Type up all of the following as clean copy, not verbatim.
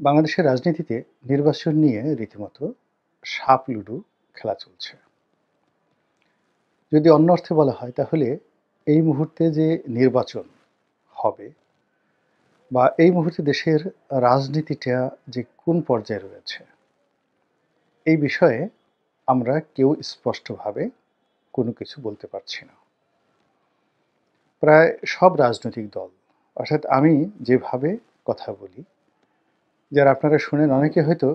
বাংলাদেশের রাজনীতিতে নির্বাচন নিয়ে রীতিমতো সাপ লুডো খেলা চলছে। যদি অন্য অর্থে বলা হয় তাহলে এই মুহূর্তে যে নির্বাচন হবে বা এই মুহূর্তে দেশের রাজনীতিটা যে কোন পর্যায়ে রয়েছে এই বিষয়ে আমরা কেউ স্পষ্টভাবে কোনো কিছু বলতে পারছি না। প্রায় সব রাজনৈতিক দল, অর্থাৎ আমি যেভাবে কথা বলি, যারা আপনারা শুনেন অনেকে হয়তো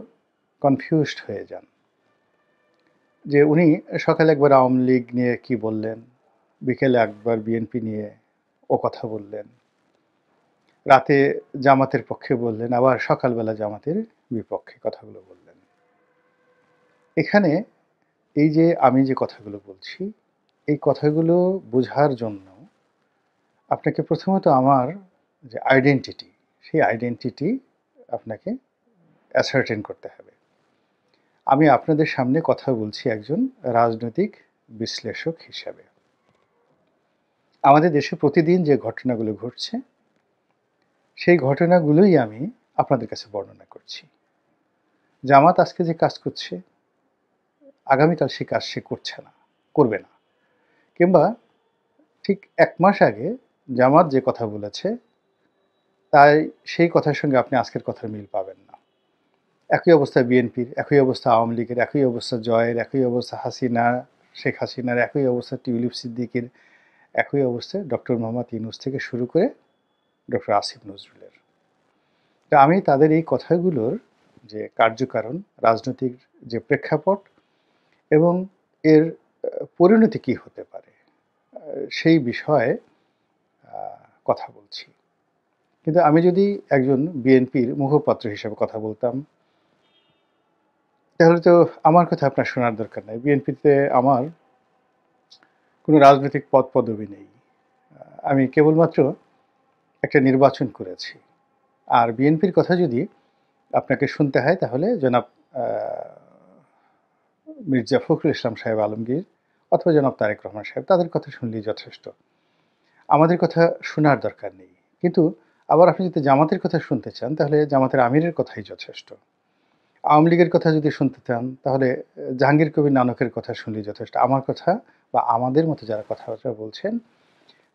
কনফিউজড হয়ে যান যে উনি সকালে একবার আওয়ামী লীগ নিয়ে কি বললেন, বিকেলে একবার বিএনপি নিয়ে ও কথা বললেন, রাতে জামাতের পক্ষে বললেন, আবার সকালবেলা জামাতের বিপক্ষে কথাগুলো বললেন। এখানে এই যে আমি যে কথাগুলো বলছি এই কথাগুলো বোঝার জন্য আপনাকে প্রথমত আমার যে আইডেন্টিটি সেই আইডেন্টিটি আপনাকে অ্যাসার্টেন করতে হবে। আমি আপনাদের সামনে কথা বলছি একজন রাজনৈতিক বিশ্লেষক হিসাবে। আমাদের দেশে প্রতিদিন যে ঘটনাগুলো ঘটছে সেই ঘটনাগুলোই আমি আপনাদের কাছে বর্ণনা করছি। জামাত আজকে যে কাজ করছে আগামীকাল সে কাজ সে করছে না, করবে না, কিংবা ঠিক 1 মাস আগে জামাত যে কথা বলেছে তাই সেই কথার সঙ্গে আপনি আজকের কথার মিল পাবেন না। একই অবস্থা বিএনপির, একই অবস্থা আওয়ামী লীগের, একই অবস্থা জয়ের, একই অবস্থা হাসিনা, শেখ হাসিনার, একই অবস্থা টিউলিপ সিদ্দিকের, একই অবস্থা ডক্টর মোহাম্মদ ইউনূস থেকে শুরু করে ডক্টর আসিফ নজরুলের। তা আমি তাদের এই কথাগুলোর যে কার্যকারণ, রাজনৈতিক যে প্রেক্ষাপট এবং এর পরিণতি কী হতে পারে সেই বিষয়ে কথা বলছি। কিন্তু আমি যদি একজন বিএনপির মুখপাত্র হিসেবে কথা বলতাম তাহলে তো আমার কথা আপনার শোনার দরকার নাই। বিএনপিতে আমার কোনো রাজনৈতিক পদ পদবি নেই। আমি কেবলমাত্র একটা নির্বাচন করেছি। আর বিএনপির কথা যদি আপনাকে শুনতে হয় তাহলে জনাব মির্জা ফখরুল ইসলাম সাহেব আলমগীর অথবা জনাব তারেক রহমান সাহেব, তাদের কথা শুনলেই যথেষ্ট। আমাদের কথা শোনার দরকার নেই। কিন্তু আবার আপনি যদি জামাতের কথা শুনতে চান তাহলে জামাতের আমিরের কথাই যথেষ্ট। আওয়ামী লীগের কথা যদি শুনতে চান তাহলে জাহাঙ্গীর কবির নানকের কথা শুনলেই যথেষ্ট। আমার কথা বা আমাদের মতো যারা কথাবার্তা বলছেন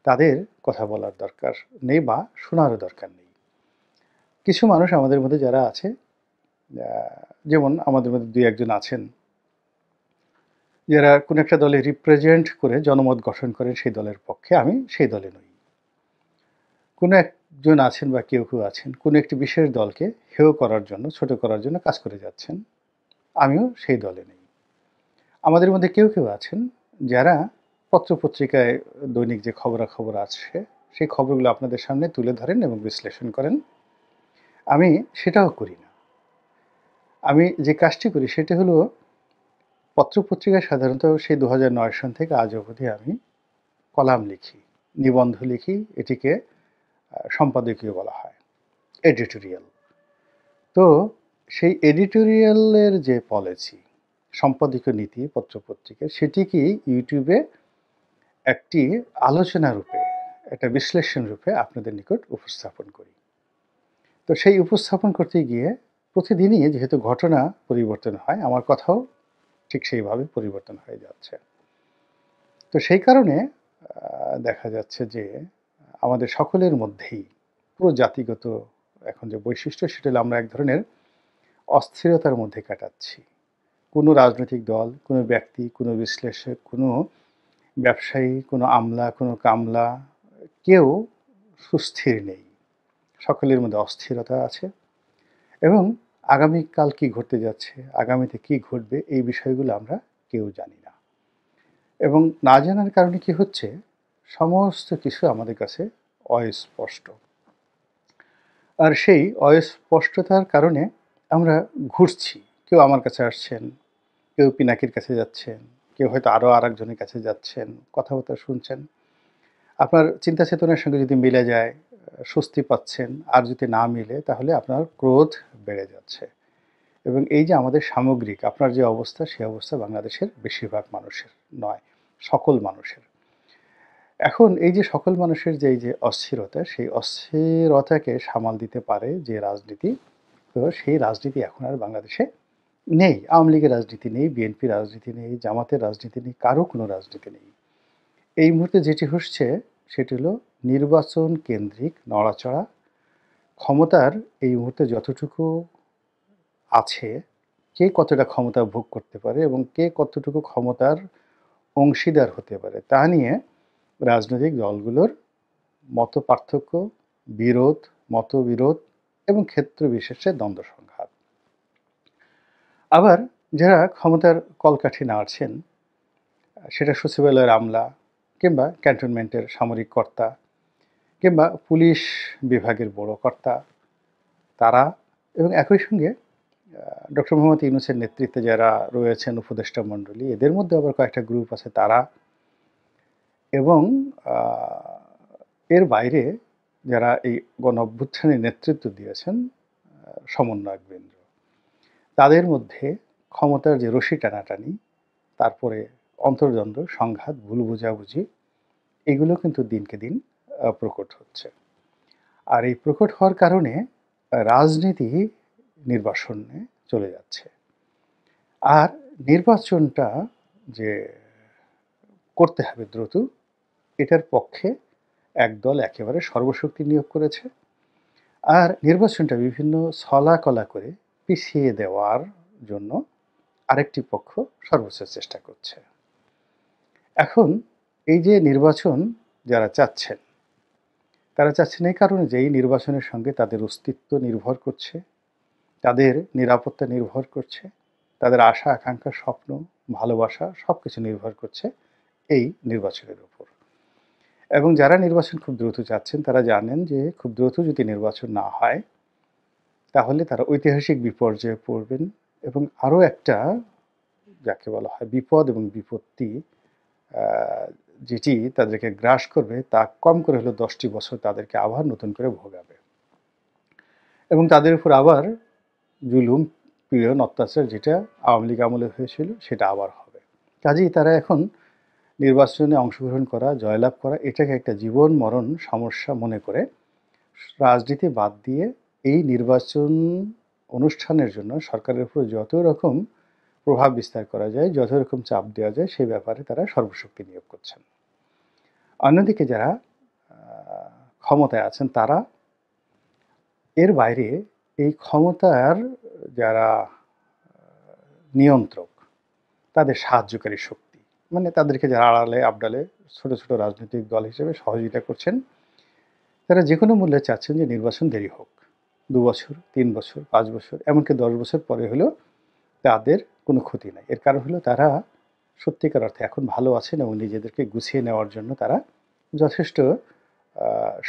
তাদের কথা বলার দরকার নেই বা শোনারও দরকার নেই। কিছু মানুষ আমাদের মধ্যে যারা আছে, যেমন আমাদের মধ্যে 2-1 জন আছেন যারা কোনো একটা দলে রিপ্রেজেন্ট করে জনমত গঠন করেন সেই দলের পক্ষে, আমি সেই দলে নই। কোনো একজন আছেন বা কেউ আছেন কোনো একটি বিশেষ দলকে হেয় করার জন্য, ছোট করার জন্য কাজ করে যাচ্ছেন, আমিও সেই দলে নেই। আমাদের মধ্যে কেউ আছেন যারা পত্রপত্রিকায় দৈনিক যে খবরাখবর আছে সেই খবরগুলো আপনাদের সামনে তুলে ধরেন এবং বিশ্লেষণ করেন, আমি সেটাও করি না। আমি যে কাজটি করি সেটা হলো পত্রপত্রিকায় সাধারণত সেই 2009 সন থেকে আজ অবধি আমি কলাম লিখি, নিবন্ধ লিখি, এটিকে সম্পাদকীয় বলা হয়, এডিটোরিয়াল। তো সেই এডিটোরিয়ালের যে পলিসি, সম্পাদকীয় নীতি পত্রপত্রিকার, সেটিকে ইউটিউবে একটি আলোচনা রূপে, একটা বিশ্লেষণ রূপে আপনাদের নিকট উপস্থাপন করি। তো সেই উপস্থাপন করতে গিয়ে প্রতিদিনই যেহেতু ঘটনা পরিবর্তন হয়, আমার কথাও ঠিক সেইভাবে পরিবর্তন হয়ে যাচ্ছে। তো সেই কারণে দেখা যাচ্ছে যে আমাদের সকলের মধ্যেই পুরো জাতিগত এখন যে বৈশিষ্ট্য সেটা হলো আমরা এক ধরনের অস্থিরতার মধ্যে কাটাচ্ছি। কোনো রাজনৈতিক দল, কোনো ব্যক্তি, কোনো বিশ্লেষক, কোনো ব্যবসায়ী, কোনো আমলা, কোনো কামলা, কেউ সুস্থির নেই। সকলের মধ্যে অস্থিরতা আছে এবং আগামীকাল কী ঘটতে যাচ্ছে, আগামীতে কী ঘটবে এই বিষয়গুলো আমরা কেউ জানি না। এবং না জানার কারণে কি হচ্ছে, সমস্ত কিছু আমাদের কাছে অস্পষ্ট। আর সেই অস্পষ্টতার কারণে আমরা ঘুরছি। কেউ আমার কাছে আসছেন, কেউ পিনাকির কাছে যাচ্ছেন, কেউ হয়তো আরও আরেকজনের কাছে যাচ্ছেন, কথাবার্তা শুনছেন। আপনার চিন্তা চেতনার সঙ্গে যদি মিলে যায় স্বস্তি পাচ্ছেন, আর যদি না মিলে তাহলে আপনার ক্রোধ বেড়ে যাচ্ছে। এবং এই যে আমাদের সামগ্রিক আপনার যে অবস্থা সেই অবস্থা বাংলাদেশের বেশিরভাগ মানুষের নয়, সকল মানুষের। এখন এই যে সকল মানুষের যে এই যে অস্থিরতা, সেই অস্থিরতাকে সামাল দিতে পারে যে রাজনীতি, সেই রাজনীতি এখন আর বাংলাদেশে নেই। আওয়ামী লীগের রাজনীতি নেই, বিএনপির রাজনীতি নেই, জামাতের রাজনীতি নেই, কারো কোনো রাজনীতি নেই। এই মুহূর্তে যেটি হচ্ছে সেটি হলো নির্বাচন কেন্দ্রিক নড়াচড়া। ক্ষমতার এই মুহূর্তে যতটুকু আছে, কে কতটা ক্ষমতা ভোগ করতে পারে এবং কে কতটুকু ক্ষমতার অংশীদার হতে পারে তা নিয়ে রাজনৈতিক দলগুলোর মতপার্থক্য, বিরোধ, মতবিরোধ এবং ক্ষেত্র বিশেষে দ্বন্দ্ব সংঘাত। আবার যারা ক্ষমতার কলকাঠি নাড়ছেন, সেটা সচিবালয়ের আমলা কিংবা ক্যান্টনমেন্টের সামরিক কর্তা কিংবা পুলিশ বিভাগের বড় কর্তা, তারা এবং একই সঙ্গে ডক্টর মোহাম্মদ ইউনূসের নেতৃত্বে যারা রয়েছেন উপদেষ্টা মণ্ডলী, এদের মধ্যে আবার কয়েকটা গ্রুপ আছে তারা, এবং এর বাইরে যারা এই গণ-অভ্যুত্থানের নেতৃত্ব দিয়েছেন সমন্বয়কবৃন্দ, তাদের মধ্যে ক্ষমতার যে রশি টানাটানি, তারপরে অন্তর্দ্বন্দ্ব, সংঘাত, ভুল বোঝাবুঝি, এগুলো কিন্তু দিনকে দিন প্রকট হচ্ছে। আর এই প্রকট হওয়ার কারণে রাজনীতি নির্বাসনে চলে যাচ্ছে। আর নির্বাচনটা যে করতে হবে দ্রুত, এটার পক্ষে একদল একেবারে সর্বশক্তি নিয়োগ করেছে। আর নির্বাচনটা বিভিন্ন ছলা-কলা করে পিছিয়ে দেওয়ার জন্য আরেকটি পক্ষ সর্বোচ্চ চেষ্টা করছে। এখন এই যে নির্বাচন যারা চাচ্ছেন, তারা চাচ্ছেন এই কারণে যে এই নির্বাচনের সঙ্গে তাদের অস্তিত্ব নির্ভর করছে, তাদের নিরাপত্তা নির্ভর করছে, তাদের আশা আকাঙ্ক্ষা, স্বপ্ন, ভালোবাসা সব কিছু নির্ভর করছে এই নির্বাচনের উপর। এবং যারা নির্বাচন খুব দ্রুত চাচ্ছেন, তারা জানেন যে খুব দ্রুত যদি নির্বাচন না হয়, তাহলে তারা ঐতিহাসিক বিপর্যয়ে পড়বেন এবং আরও একটা যাকে বলা হয় বিপদ এবং বিপত্তি যেটি তাদেরকে গ্রাস করবে, তা কম করে হলেও 10টি বছর তাদেরকে আবার নতুন করে ভোগাবে এবং তাদের উপর আবার জুলুম, পীড়ন, অত্যাচার যেটা আওয়ামী লীগ আমলে হয়েছিল সেটা আবার হবে। কাজেই তারা এখন নির্বাচনে অংশগ্রহণ করা, জয়লাভ করা, এটাকে একটা জীবন মরণ সমস্যা মনে করে রাজনীতি বাদ দিয়ে এই নির্বাচন অনুষ্ঠানের জন্য সরকারের উপর যত রকম প্রভাব বিস্তার করা যায়, যত রকম চাপ দেওয়া যায়, সেই ব্যাপারে তারা সর্বশক্তি নিয়োগ করছেন। অন্যদিকে যারা ক্ষমতায় আছেন, তারা এর বাইরে এই ক্ষমতার যারা নিয়ন্ত্রক, তাদের সাহায্যকারী শক্তি, মানে তাদেরকে যারা আড়ালে আবডালে ছোট ছোট রাজনৈতিক দল হিসেবে সহযোগিতা করছেন, তারা যে কোনো মূল্যে চাচ্ছেন যে নির্বাচন দেরি হোক, 2 বছর, 3 বছর, 5 বছর, এমনকি 10 বছর পরে হলেও তাদের কোনো ক্ষতি নাই। এর কারণ হলো তারা সত্যিকার অর্থে এখন ভালো আছেন এবং নিজেদেরকে গুছিয়ে নেওয়ার জন্য তারা যথেষ্ট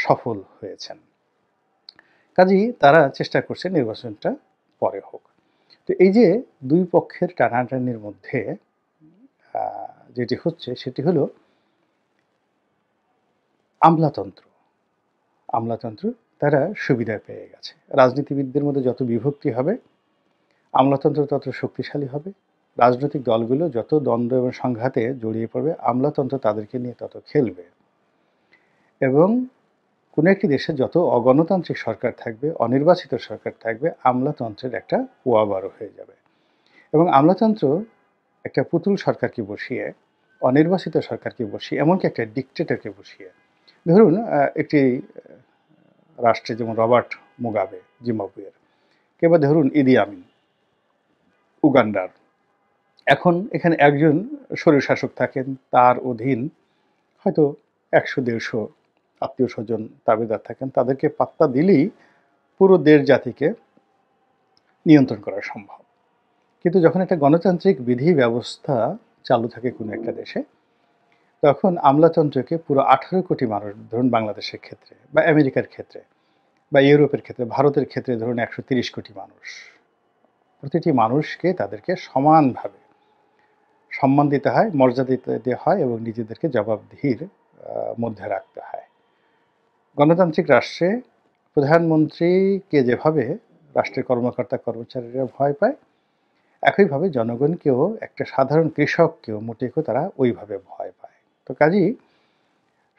সফল হয়েছেন। কাজেই তারা চেষ্টা করছে নির্বাচনটা পরে হোক। তো এই যে দুই পক্ষের টানাটানির মধ্যে যেটি হচ্ছে সেটি হলো আমলাতন্ত্র তারা সুবিধা পেয়ে গেছে। রাজনীতিবিদদের মধ্যে যত বিভক্তি হবে, আমলাতন্ত্র তত শক্তিশালী হবে। রাজনৈতিক দলগুলো যত দ্বন্দ্ব এবং সংঘাতে জড়িয়ে পড়বে, আমলাতন্ত্র তাদেরকে নিয়ে তত খেলবে। এবং কোনো একটি দেশে যত অগণতান্ত্রিক সরকার থাকবে, অনির্বাচিত সরকার থাকবে, আমলাতন্ত্রের একটা পোয়াবারো হয়ে যাবে। এবং আমলাতন্ত্র একটা পুতুল সরকারকে বসিয়ে, অনির্বাচিত সরকারকে বসিয়ে, এমনকি একটা ডিকটেটরকে বসিয়ে, ধরুন একটি রাষ্ট্রে যেমন রবার্ট মুগাবে জিম্বাবুয়ের, কিংবা ধরুন ইদি আমিন উগান্ডার, এখন এখানে একজন স্বৈরশাসক থাকেন, তার অধীন হয়তো 100-150 আত্মীয় স্বজন দাবিদার থাকেন, তাদেরকে পাত্তা দিলেই পুরো দেশ জাতিকে নিয়ন্ত্রণ করা সম্ভব। কিন্তু যখন একটা গণতান্ত্রিক বিধি ব্যবস্থা চালু থাকে কোনো একটা দেশে, তখন আমলাতন্ত্রকে পুরো 18 কোটি মানুষ, ধরুন বাংলাদেশের ক্ষেত্রে বা আমেরিকার ক্ষেত্রে বা ইউরোপের ক্ষেত্রে, ভারতের ক্ষেত্রে ধরুন 130 কোটি মানুষ, প্রতিটি মানুষকে তাদেরকে সমানভাবে সম্মান দিতে হয়, মর্যাদা দিতে হয় এবং নিজেদেরকে জবাবদিহির মধ্যে রাখতে হয়। গণতান্ত্রিক রাষ্ট্রে প্রধানমন্ত্রীকে যেভাবে রাষ্ট্রের কর্মকর্তা কর্মচারীরা ভয় পায়, একইভাবে জনগণকেও, একটা সাধারণ কৃষককেও মোটেও তারা ওইভাবে ভয় পায়। তো কাজেই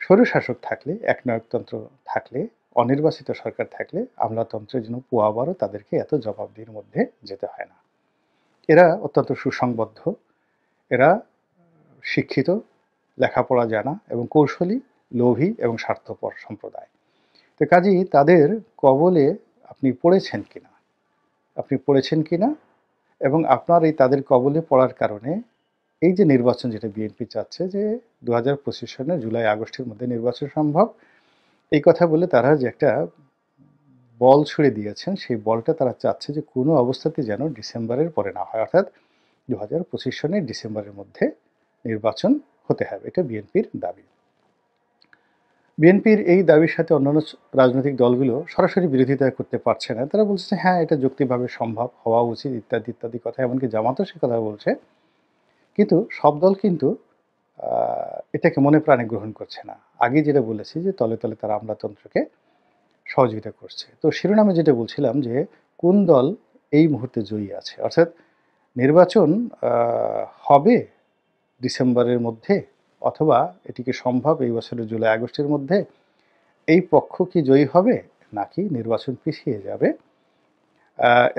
স্বৈরশাসক থাকলে, একনায়কতন্ত্র থাকলে অনির্বাচিত সরকার থাকলে আমলাতন্ত্রের জন্য পোয়াবারও তাদেরকে এত জবাবদিহির মধ্যে যেতে হয় না। এরা অত্যন্ত সুসংবদ্ধ, এরা শিক্ষিত, লেখাপড়া জানা এবং কৌশলী, লোভী এবং স্বার্থপর সম্প্রদায়। তো কাজেই তাদের কবলে আপনি পড়েছেন কিনা, এবং আপনার এই তাদের কবলে পড়ার কারণে এই যে নির্বাচন যেটা বিএনপি চাচ্ছে যে 2025 সনের জুলাই আগস্টের মধ্যে নির্বাচন সম্ভব, এই কথা বলে তারা যে একটা বল ছুড়ে দিয়েছেন, সেই বলটা তারা চাচ্ছে যে কোনো অবস্থাতে যেন ডিসেম্বরের পরে না হয়, অর্থাৎ 2025 সনের ডিসেম্বরের মধ্যে নির্বাচন হতে হবে। এটা বিএনপির দাবি। বিএনপির এই দাবির সাথে অন্যান্য রাজনৈতিক দলগুলো সরাসরি বিরোধিতা করতে পারছে না। তারা বলছে হ্যাঁ, এটা যৌক্তিকভাবে সম্ভব, হওয়া উচিত, ইত্যাদি ইত্যাদি কথা। এমনকি জামাতও সে কথা বলছে। কিন্তু সব দল কিন্তু এটাকে মনে প্রাণে গ্রহণ করছে না। আগে যেটা বলেছি যে তলে তলে তারা আমলাতন্ত্রকে সহযোগিতা করছে। তো শিরোনামে যেটা বলছিলাম যে কোন দল এই মুহূর্তে জয়ী আছে, অর্থাৎ নির্বাচন হবে ডিসেম্বরের মধ্যে অথবা এটি কি সম্ভব এই বছরের জুলাই আগস্টের মধ্যে, এই পক্ষ কি জয়ী হবে নাকি নির্বাচন পিছিয়ে যাবে,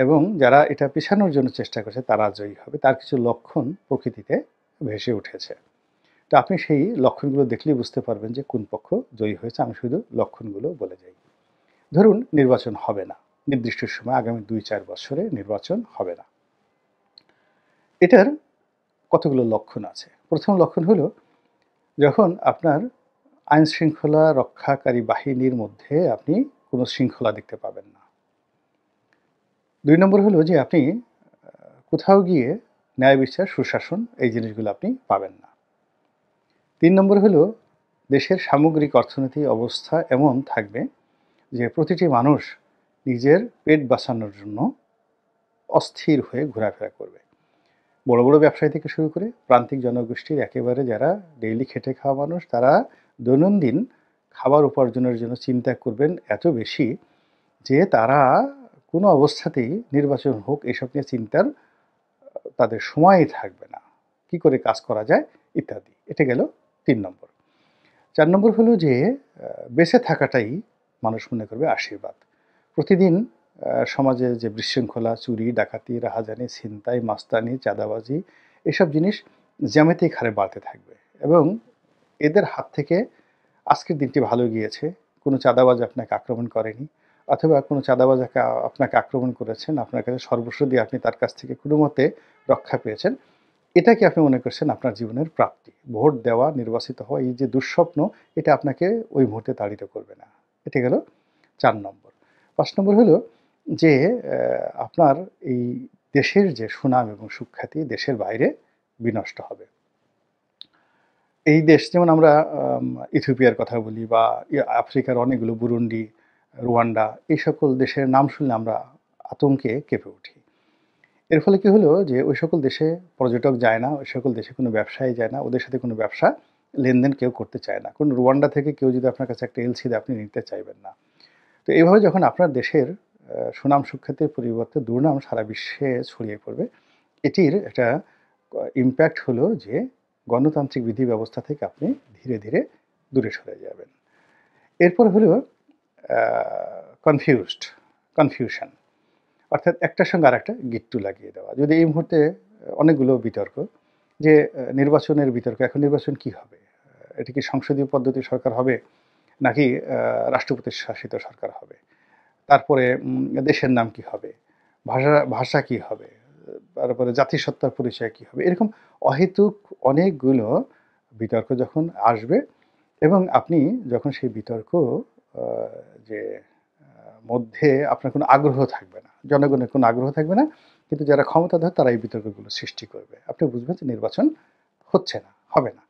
এবং যারা এটা পিছানোর জন্য চেষ্টা করছে তারা জয়ী হবে, তার কিছু লক্ষণ প্রকৃতিতে ভেসে উঠেছে। তো আপনি সেই লক্ষণগুলো দেখলেই বুঝতে পারবেন যে কোন পক্ষ জয়ী হয়েছে। আমি শুধু লক্ষণগুলো বলে যাই। ধরুন নির্বাচন হবে না, নির্দিষ্ট সময় আগামী 2-4 বছরে নির্বাচন হবে না। এটার কতগুলো লক্ষণ আছে। প্রথম লক্ষণ হলো যখন আপনার আইন শৃঙ্খলা রক্ষাকারী বাহিনীর মধ্যে আপনি কোনো শৃঙ্খলা দেখতে পাবেন না। 2 নম্বর হলো যে আপনি কোথাও গিয়ে ন্যায় বিচার, সুশাসন এই জিনিসগুলো আপনি পাবেন না। 3 নম্বর হলো দেশের সামগ্রিক অর্থনৈতিক অবস্থা এমন থাকবে যে প্রতিটি মানুষ নিজের পেট বাঁচানোর জন্য অস্থির হয়ে ঘোরাফেরা করবে। বড় বড় ব্যবসায়ী থেকে শুরু করে প্রান্তিক জনগোষ্ঠীর একেবারে যারা ডেইলি খেটে খাওয়া মানুষ, তারা দৈনন্দিন খাবার উপার্জনের জন্য চিন্তা করবেন এত বেশি যে তারা কোনো অবস্থাতেই নির্বাচন হোক এসব নিয়ে চিন্তার তাদের সময়ই থাকবে না, কি করে কাজ করা যায় ইত্যাদি। এটা গেল 3 নম্বর। 4 নম্বর হলো যে বেঁচে থাকাটাই মানুষ মনে করবে আশীর্বাদ। প্রতিদিন সমাজে যে বিশৃঙ্খলা, চুরি, ডাকাতি, রাহাজানি, ছিনতাই, মাস্তানি, চাঁদাবাজি এসব জিনিস জ্যামিতিক হারে বাড়তে থাকবে এবং এদের হাত থেকে আজকের দিনটি ভালো গিয়েছে, কোনো চাঁদাবাজ আপনাকে আক্রমণ করেনি, অথবা কোনো চাঁদাবাজ আপনাকে আক্রমণ করেছেন, আপনার কাছে সর্বস্ব দিয়ে আপনি তার কাছ থেকে কোনো মতে রক্ষা পেয়েছেন, এটাকে আপনি মনে করছেন আপনার জীবনের প্রাপ্তি। ভোট দেওয়া, নির্বাচিত হওয়া, এই যে দুঃস্বপ্ন, এটা আপনাকে ওই মুহূর্তে তাড়িত করবে না। এটা গেল 4 নম্বর। 5 নম্বর হলো যে আপনার এই দেশের যে সুনাম এবং সুখ্যাতি দেশের বাইরে বিনষ্ট হবে। এই দেশ যেমন আমরা ইথিওপিয়ার কথা বলি বা আফ্রিকার অনেকগুলো, বুরুন্ডি, রুয়ান্ডা, এই সকল দেশের নাম শুনলে আমরা আতঙ্কে কেঁপে উঠি। এর ফলে কি হলো যে ওই সকল দেশে পর্যটক যায় না, ওই সকল দেশে কোনো ব্যবসায়ী যায় না, ওদের সাথে কোনো ব্যবসা লেনদেন কেউ করতে চায় না। কোনো রুয়ান্ডা থেকে কেউ যদি আপনার কাছে একটা এলসি দেয় আপনি নিতে চাইবেন না। তো এইভাবে যখন আপনার দেশের সুনাম সুখ্যাতির পরিবর্তে দুর্নাম সারা বিশ্বে ছড়িয়ে পড়বে, এটির একটা ইমপ্যাক্ট হলো যে গণতান্ত্রিক বিধি ব্যবস্থা থেকে আপনি ধীরে ধীরে দূরে সরে যাবেন। এরপর হলো কনফিউশন, অর্থাৎ একটার সঙ্গে আরেকটা গিট্টু লাগিয়ে দেওয়া। যদি এই মুহূর্তে অনেকগুলো বিতর্ক যে নির্বাচনের বিতর্ক, এখন নির্বাচন কি হবে? এটা কি সংসদীয় পদ্ধতির সরকার হবে নাকি রাষ্ট্রপতির শাসিত সরকার হবে? তারপরে দেশের নাম কি হবে? ভাষা কি হবে? তারপরে জাতিসত্তার পরিচয় কি হবে? এরকম অহেতুক অনেকগুলো বিতর্ক যখন আসবে এবং আপনি যখন সেই বিতর্ক যে মধ্যে আপনার কোনো আগ্রহ থাকবে না, জনগণের কোনো আগ্রহ থাকবে না, কিন্তু যারা ক্ষমতাধর তারা এই বিতর্কগুলো সৃষ্টি করবে। আপনি বুঝবেন যে নির্বাচন হচ্ছে না, হবে না।